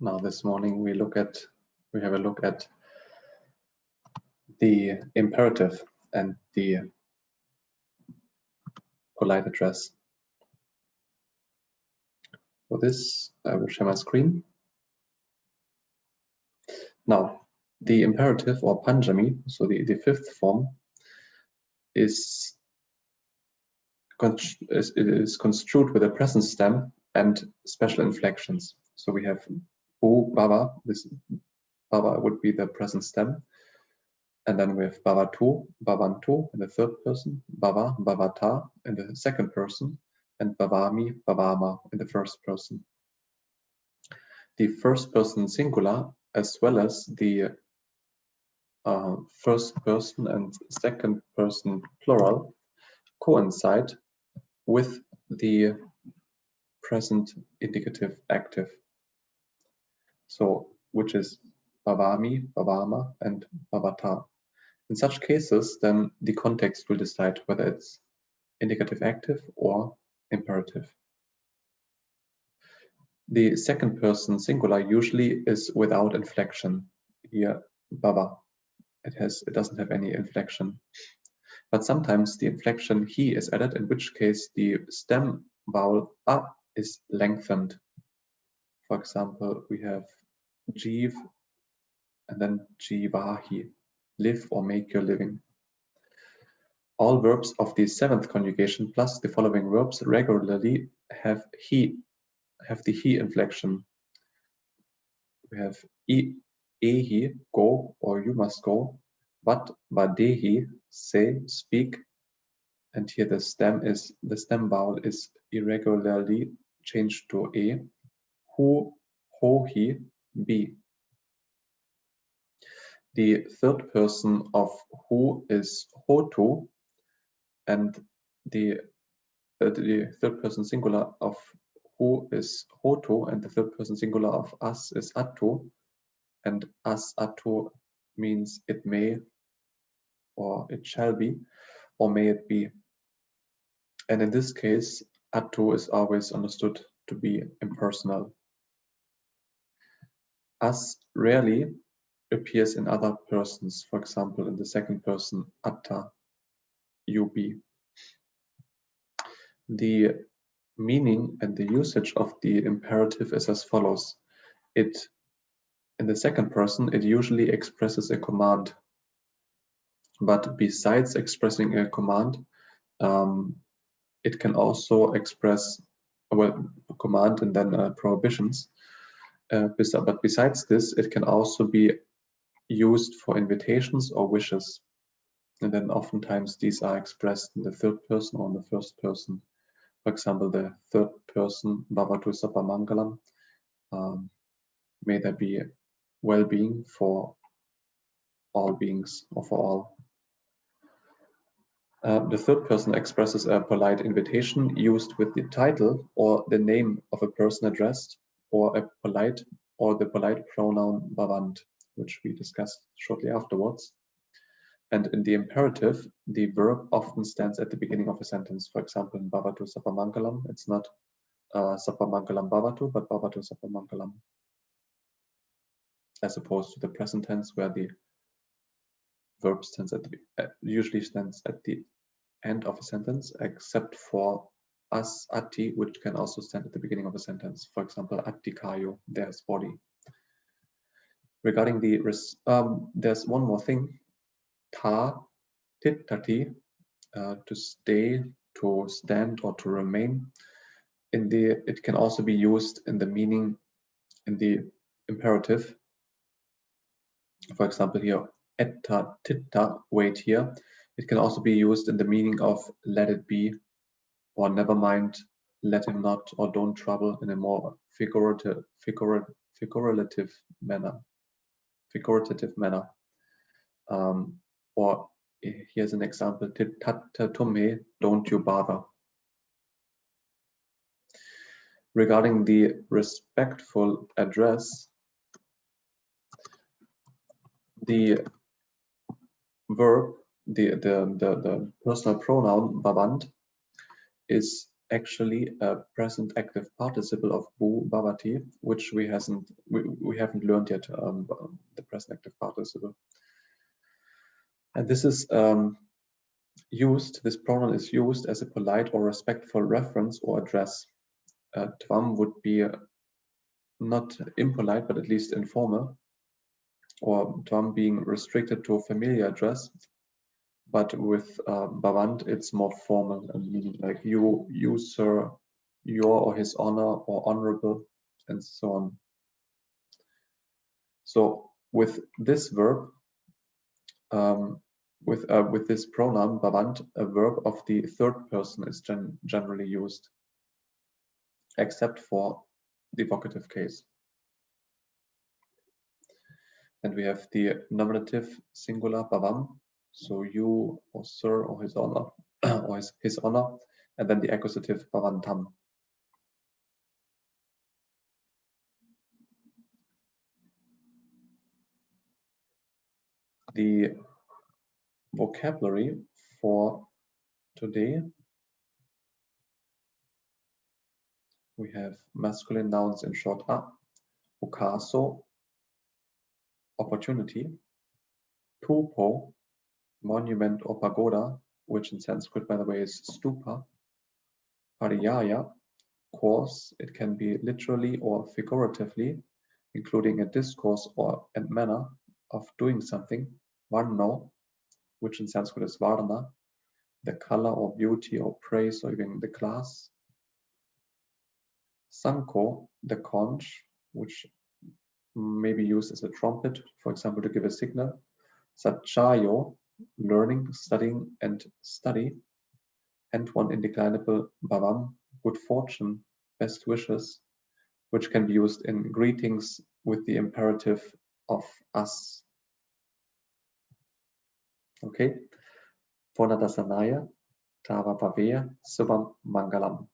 Now this morning we have a look at the imperative and the polite address. For this, I will share my screen. Now, the imperative or panjami, so the fifth form, is construed with a present stem and special inflections. So we have bu, baba, this baba would be the present stem. And then we have bhavatu, bhavantu in the third person, bhava, bhavata in the second person, and bhavami, bhavama in the first person. The first person singular as well as the first person and second person plural coincide with the present indicative active. So, which is bhavami, bhavama, and bhavata. In such cases, then the context will decide whether it's indicative active or imperative. The second person singular usually is without inflection. Here, bhava. It doesn't have any inflection. But sometimes the inflection he is added, in which case the stem vowel a is lengthened. For example, we have jiv and then jivahi, live or make your living. All verbs of the seventh conjugation plus the following verbs regularly have the he inflection. We have ehi, go or you must go, vat, vadehi, say, speak, and here the stem vowel is irregularly changed to e, hu, hohi, be. The third person of hu is hotu, and the third person singular of hu is hotu, and the third person singular of us is attu, and as attu means it may, or it shall be, or may it be. And in this case, attu is always understood to be impersonal. As rarely appears in other persons, for example, in the second person, atta, you be. The meaning and the usage of the imperative is as follows. In the second person, it usually expresses a command. But besides expressing a command, it can also express a command and then prohibitions. But besides this, it can also be used for invitations or wishes. And then oftentimes these are expressed in the third person or in the first person. For example, the third person, bhavatu sappamangalam, may there be well-being for all beings or for all. The third person expresses a polite invitation used with the title or the name of a person addressed, or the polite pronoun bhavant, which we discussed shortly afterwards. And in the imperative, the verb often stands at the beginning of a sentence. For example, in bhavatu sappamangalam, it's not sappamangalam bhavatu, but bhavatu sappamangalam, as opposed to the present tense, where the verb usually stands at the end of a sentence, except for as atti, which can also stand at the beginning of a sentence. For example, aṭṭhakathā, there's body. Regarding the there's one more thing. Ta, tittati, to stay, to stand, or to remain. It can also be used in the meaning in the imperative. For example, here, etta, titta, wait here. It can also be used in the meaning of let it be, or never mind, let him not, or don't trouble, in a more figurative manner. Or here's an example, tittatume, don't you bother. Regarding the respectful address, the verb, the personal pronoun bhavant is actually a present active participle of bu bhavati, which we haven't learned yet, the present active participle. And this is this pronoun is used as a polite or respectful reference or address. Tvam would be not impolite, but at least informal, or tvam being restricted to a familiar address. But with bhavant, it's more formal, meaning like you, sir, your or his honor or honorable, and so on. So with this verb, with this pronoun bhavant, a verb of the third person is generally used, except for the vocative case. And we have the nominative singular bhavam, so you or sir or his honor, or his honor, and then the accusative bhavantam. The vocabulary for today, we have masculine nouns in short a, ukaso, opportunity, tupo, monument or pagoda, which in Sanskrit, by the way, is stupa, pariyaya, course, it can be literally or figuratively, including a discourse or and manner of doing something, varno, which in Sanskrit is varna, the color or beauty or praise or even the class. Sanko, the conch, which may be used as a trumpet, for example, to give a signal. Satchayo, learning, studying, and study. And one indeclinable bhavam, good fortune, best wishes, which can be used in greetings with the imperative of us. Okay. Pona dasanaya, tava paveya, subham mangalam.